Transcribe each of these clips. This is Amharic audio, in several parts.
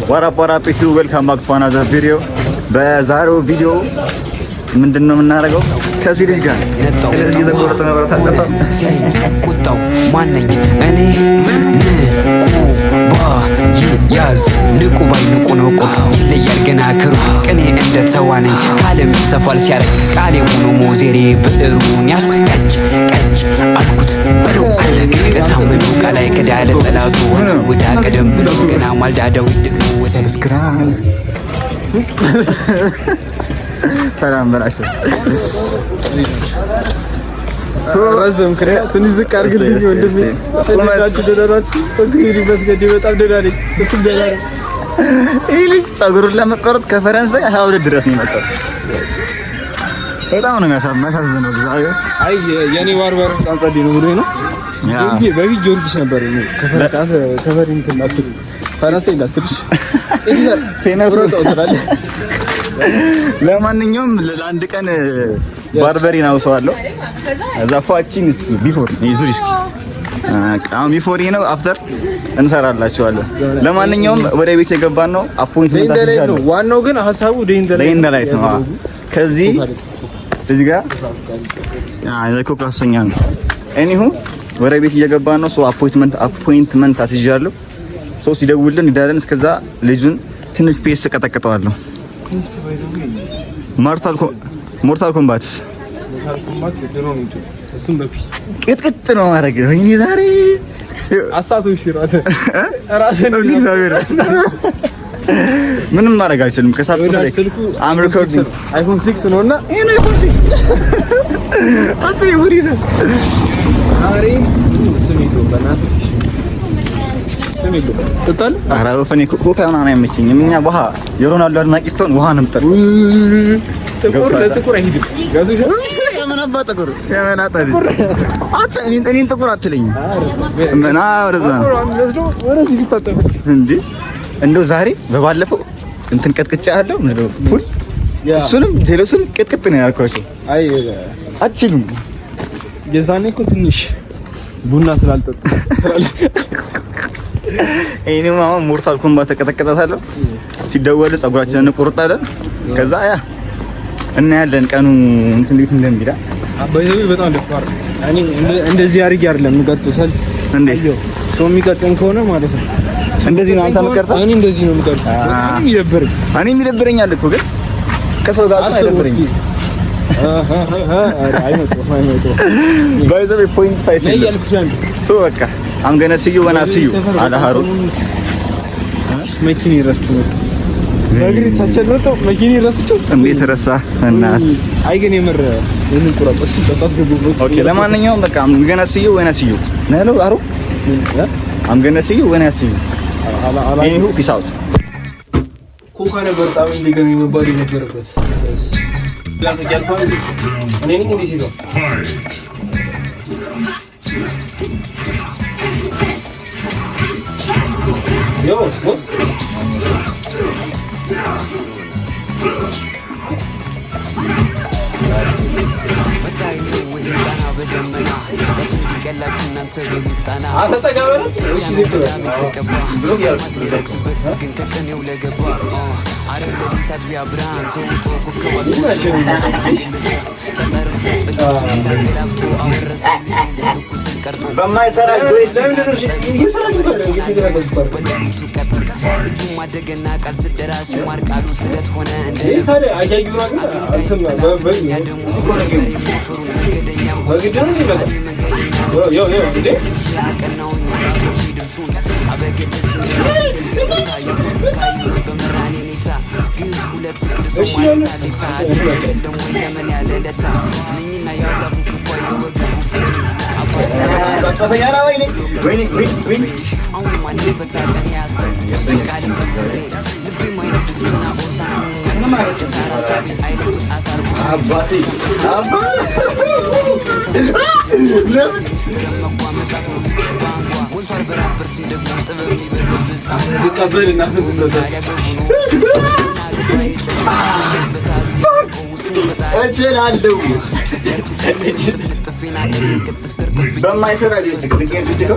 ወራፖራፒቱ ዌልካም ባክ ቱ አናዘር ቪዲዮ። በዛሬው ቪዲዮ ምንድነው የምናደርገው? ከዚህ ልጅ ጋር ለዚህ የተቆረጠ መብራት አጠፋ ቁጣው ማነኝ እኔ ያዝ ንቁ ባይ ንቁ ነው ቆጣ ይለያል ገና ክሩ ቅኔ እንደ ተዋነኝ ካለም ይሰፋል ሲያረግ ቃሌ ሆኖ ሞዜሬ ብዕሩን ያስቀጭ ቀጭ አልኩት በለው አለቅ ለታመኑ ቃላይ ከዳለ ጠላቱ ወዳ ቀደም ብሎ ገና ማልዳዳው ይድግሙ ሰብስክራይብ ሰላም በላቸው ረዘም ከረ ትንሽ ዝቅ አድርግልኝ ወንድሜ ተነዳችሁ ደራራችሁ ወዲህ በስገድ በጣም ደራሪ እሱ ደራሪ ይህ ልጅ ፀጉሩን ለመቆረጥ ከፈረንሳይ 22 ድረስ ነው የመጣው። በጣም ነው የሚያሳዝነው። እግዚአብሔር አይ የኔ ባርበር በጣም ጸዴ ነው ብሎኝ ነው እንዴ በቪዲዮ ጆርጅስ ነበር ነው ከፈረንሳይ ሰፈር እንትን አትሉ ፈረንሳይ እንዳትልሽ ፌመስ ነው። ለማንኛውም ለአንድ ቀን ባርበሪን አውሰዋለሁ። እዛ ፏቺን ቢፎር ይዙር እስኪ አሁን ቢፎር ነው አፍተር እንሰራላችኋለን። ለማንኛውም ወደ ቤት የገባን ነው አፖይንትመንት አድርጋለሁ። ዋናው ግን ሐሳቡ ዴይን ላይፍ ነው። ከዚህ እዚህ ጋር ለኮካ ሰኛ ነው። ኤኒሁ ወደ ቤት እየገባን ነው። ሶ አፖይንትመንት አስይዣለሁ። ሶ ሲደውልን ይዳለን። እስከዛ ልጁን ትንሽ ፔስ ቀጠቅጠዋለሁ። ሞርታል ኮምባት እሱም በፒስ ቅጥቅጥ ነው ማድረግ ነው። እኔ ዛሬ አሳቶሽ ራሴ ምንም ማድረግ አልችልም። ከሳት አም ሪኮርዲንግ አይፎን 6 ነውና ይሄ ነው አይፎን 6 አጥይ ወሪዘ አሬ ስሚዶ በእናትሽ ስሚዶ ተጣል አራው ፈኒ ኮካ ነው አይመችኝም። እኛ ውሃ የሮናልዶ አድናቂ ስትሆን ውሃ ነው የምጠጣው። ጥቁር ለጥቁር አይሄድም ጋዜሽ የመናባ ጥቁር የመናጣ አት እኔን ጥቁር አትለኝ እና ወደዛ ነው ወደዚህ ይታጠፍ እንዴ እንደው ዛሬ በባለፈው እንትን ቀጥቅጫ ያለው ነው ፑል እሱንም ጄሎስን ቅጥቅጥ ነው ያልኳቸው። አይ አትችሉም። የዛኔ እኮ ትንሽ ቡና ስላልጠጣ እኔም አሁን ሞርታል ኮምባት ተቀጠቀጣታለሁ። ሲደወል ፀጉራችንን እንቆርጣለን። ከዛ ያ እናያለን ቀኑ እንትን እንዴት እንደሚዳ አባይዘው በጣም ደፋር እኔ እንደዚህ አድርጌ አይደለም የምቀርጸው ሰልፍ እንዴት ሰው የሚቀርጸን ከሆነ ማለት ነው። እንደዚህ ነው አንተ የምትቀርጸው? እኔ እንደዚህ ነው የምቀርጸው። በጣም ይደብረኝ። እኔም ይደብረኛል እኮ ግን ከሰው ጋር አይደብረኝም። አይመጣው ባይዘው ፖይንት 5 ነው ያልኩሽ። ሶ በቃ I'm gonna see you when I see you አለ ሃሩን መኪና ይረስችሁ ነው ነግሪ ተቸለጠው መኪና ይረስችሁ እንዴት ረሳ እና አይ ግን የምር ይሄንን ቁራጥስ ተጣስገቡ። ኦኬ ለማንኛውም በቃ I'm gonna see you when I see you ነው አሩ I'm gonna see you when I see you ኤኒሁ ፒስ አውት ኮካ ነበር በጣም እንደገና የሚባል የነበረበት ላንተ ያልፋል እኔ ነኝ እንዴ ሲዞ Yo, what? በማይሰራ ጆይስ ማደገና ቃል ስደራሽ ማርቃሉ ስለት ሆነ እንደ በማይሰራ ጆይስቲክ ትንቄን ጆይስቲክ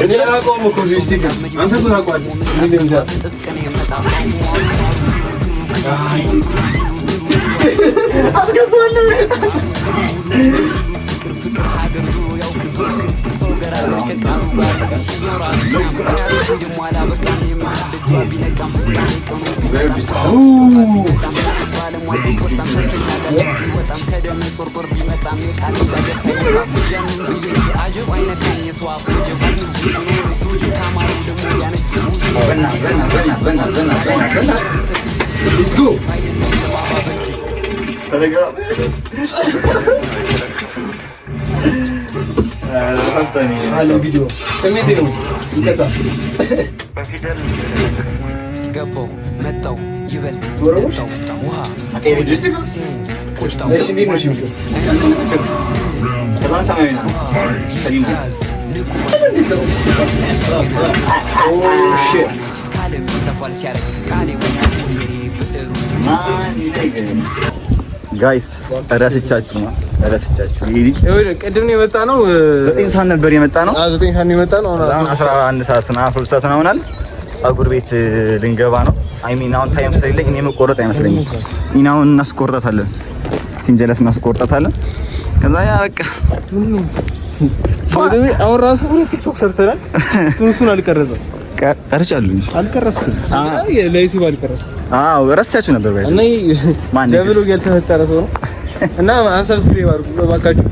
እኔ አላውቀውም እኮ ጆይስቲክ አንተ ምን ታውቃለህ? አስገባለሁ Let's go. ቪዲዮ ስሜቴ ነው ይቀጣ ገባው መጣው ይበልጥ ውሃ ጋይስ ረስቻችሁ ነው ረስቻችሁ። ቅድም ነው የመጣ ነው 9 ሰዓት ነበር የመጣ ነው። 9 ሰዓት ነው የመጣ ነው። 11 ሰዓት እና 12 ሰዓት ነው ሆናል። ፀጉር ቤት ልንገባ ነው። አይ ሚን አሁን ታይም ስለሌለኝ እኔ መቆረጥ አይመስለኝም። ኢናውን እናስቆርጣታለን፣ ሲንጀለስ እናስቆርጣታለን። ከዛ ያ በቃ አሁን ራሱ ቲክቶክ ሰርተናል። እሱን አልቀረጸም ቀርጫለሁ እንጂ አልቀረስኩም። ለዩቲዩብ አልቀረስኩም። አዎ ረስቻችሁ ነበር ባይዘ እኔ ለብሎግ ያልተፈጠረ ሰው ነው እና አንሰብስክራይብ አድርጉ እባካችሁ።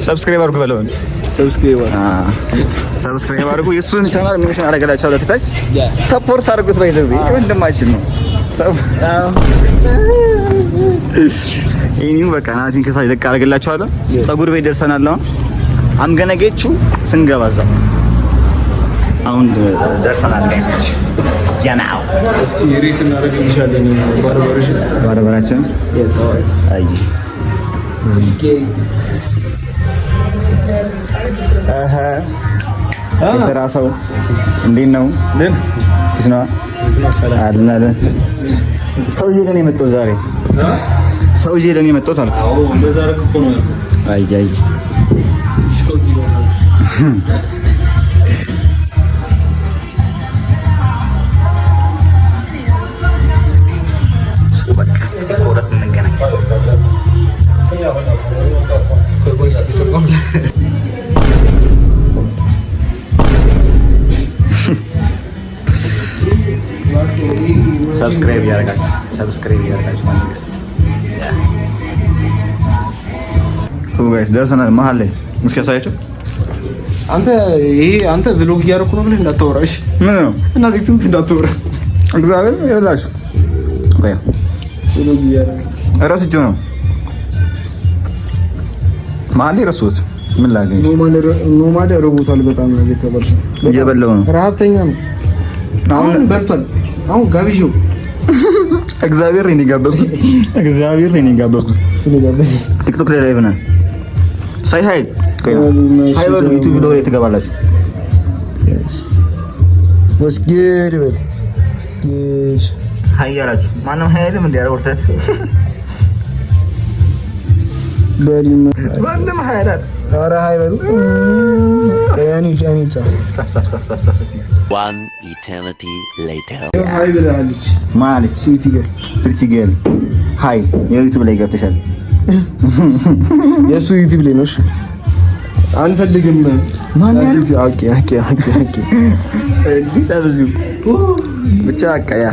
ሰብስክራይብ አድርጉ በለው። ሰብስክራይብ አድርጉ። የእሱን ቻናል ምን አደረጋላችሁ? ለከታች ሰፖርት አድርጉት። ባይዘው ወንድማችን ነው። ይሄን በቃ ናቲን ከሳይ ለቃ አደረጋላችኋለሁ። ፀጉር ቤት ደርሰናል። አሁን አምገነጌቹ ስንገባዛ አሁን ደርሰናል ጋይስ። ያናው እስቲ ሬት እናደርግ እንችላለን። ባረባራችን አይ የስራ ሰው እንዴት ነው? ይስና አድናለ ሰውዬ ለኔ የመጣው ዛሬ ሰውዬ ለኔ የመጣው ታልኩ። አዎ እንደዛ ረክኮ ነው። አይ አይ ሲቆረጥ እንገናኝ። ሰብስክራይብ ያደርጋችሁ ማንገስ ጋይስ ደርሰናል። መሀል ላይ ሙስኪያታያችሁ አንተ ቭሎግ እያደረኩ ነው ብለህ እንዳታወራሽ። ምን ነው እናዚህ ትንት እንዳታወራ እግዚአብሔር ይላችሁ ቆይ ቭሎግ እያደረኩ እረስቼው ነው መሀል ላይ ረሱት። ምን ላገኝ ኖማድ ያረጉታል። በጣም ነው የተበላሽ እየበላው ነው። ረሀብተኛ ነው። አሁን በልቷል። አሁን ጋብዤው እግዚአብሔር ነው የጋበዝኩት። ቲክቶክ ላይ ላይቭ ነን። ሳይ ሃይ በሉ ዩቲዩብ ቪዲዮ ላይ ትገባላችሁ። ወስጌር በል ሃይ ያላችሁ ማንም ሃይ አይልም እንዴ? አረወርተት ማንም ሃይ አይደል? ኧረ ሃይ በሉ One eternity later. ሃይ ብላለች ማለች ፕሪቲ ገርል ሃይ የዩቲዩብ ላይ ገብተሻል። የሱ ዩቲዩብ ላይ ነው። አንፈልግም ማን ያለው ኦኬ ሊሳብዙ ብቻ አቀያ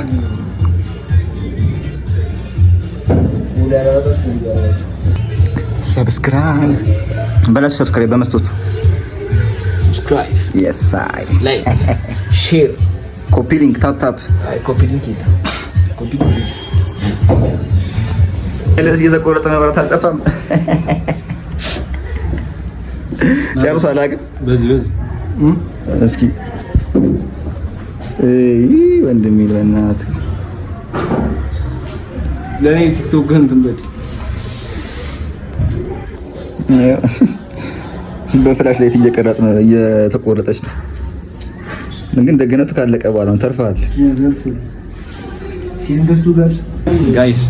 ሰብስክራይብ በላችሁ። ሰብስክራይብ በመስቶት ሰብስክራይብ yes I ላይክ ሼር ኮፒ ሊንክ ታፕ ኮፒ ሊንክ ለዚህ የተቆረጠ መብራት አልጠፋም። ጨርሶ አላውቅም። በዚህ እስኪ ወንድሜ በእናትህ ለኔ ቲክቶክ ግን ትንበድ በፍላሽ ላይ እየቀረጽ ነው፣ እየተቆረጠች ነው። ግን ደግነቱ ካለቀ በኋላ ነው ተርፋል። ሲንገስቱ ጋር ጋይስ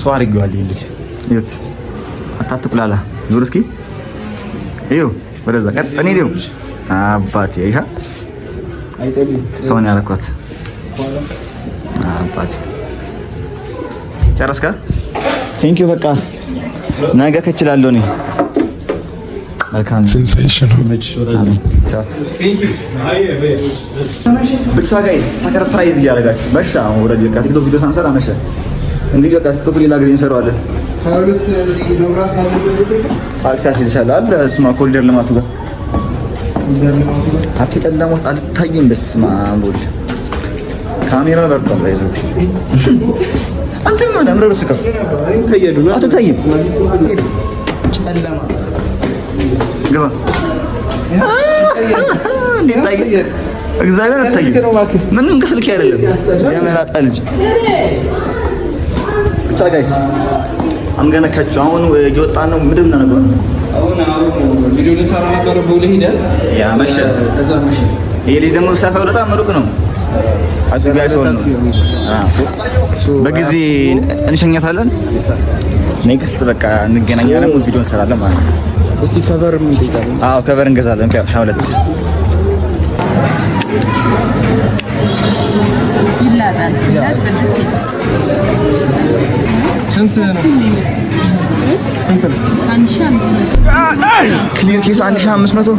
ሰው አድርጌዋለሁ። ልጅ ይሁት አታጥቁላላ ዙር እስኪ ይሁ ወደዛ ቀጥኔ ነው አባቴ አይሻ ሰውን ያረኳት አባቴ ጨረስካ? ቴንኪው በቃ ነገ ከችላለሁ እኔ መልካም ሴንሴሽናል ብቻ ጋይስ ሰከር ፕራይዝ እያደረጋችሁ መሻ ወረድ በቃ ቲክቶክ ቪዲዮ ሳንሰራ መሻ እንግዲህ በቃ ቲክቶክ ሌላ ጊዜ እንሰራዋለን። ታክሲ ይሻላል እሱማ ኮሪደር ልማቱ ጋር አትጨለማ ውስጥ አልታይም። በስመ አብ ወልድ ካሜራ በርቷል። ባይዘው አንተ ምን አምረው ስከው አትታይም። ጨለማ ግባ እግዚአብሔር አትታይም። ምንም ከስልክ አይደለም የመላጣ ልጅ ብቻ ጋይስ አምገነካቸው አሁን እየወጣን ነው። ምንድን ነው ነገር አሁን ቪዲዮ ልንሰራ ነበር ቦሌ ሄደን ያ መሸ እዛ መሸ። ይሄ ልጅ ደግሞ ሰፈሩ በጣም ሩቅ ነው። አስጋይሶ ነው በጊዜ እንሸኛታለን። ኔክስት በቃ እንገናኛለን። ቪዲዮ እንሰራለን ማለት ነው። እስቲ ከቨር ምን ትይዛለን? አዎ ከቨር እንገዛለን። ከ22 ይላጣል ሲላጥ ጽድቅ ስንት ነው? ስንት ነው? 1500 ክሊር ኬስ 1500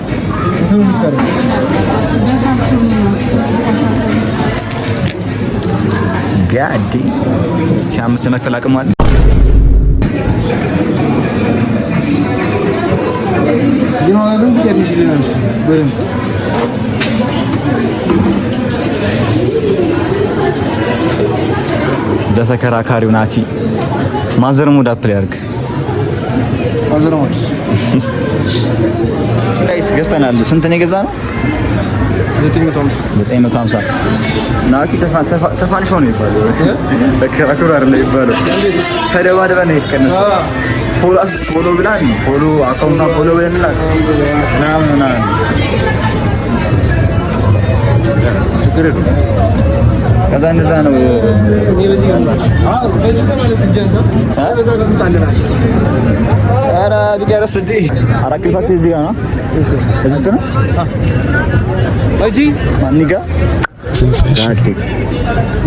እንትን ይቀር ጋዲ 5 መክፈል አቅም አለ። ይሆናል ከዲሽ ሊሆን በረም ዘተከራካሪው ናቲ ማዘር ሙድ አፕል ያርግ ማዘር ሙድ ጋይስ ገዝተናል። ስንት ነው የገዛነው? 950 ናቲ ተፋንሾ ነው ይባላል። ተከራክሮ አይደለም ይባላል። ተደባደበን ነው የተቀነሰው። ፎሎ ብላን ፎሎ አካውንታ ፎሎ ብለንላት ምናምን ከዛ እንደዛ ነው። ኧረ ቢቀርስ እንደ አራት ኪሎ ታክሲ እዚህ ጋር ነው። እዚህ ነው እጂ ማን ጋር ዳዲ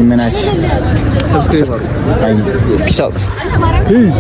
ምናሽ ሰብስክራይብ አይ ፒስ አውት ፒስ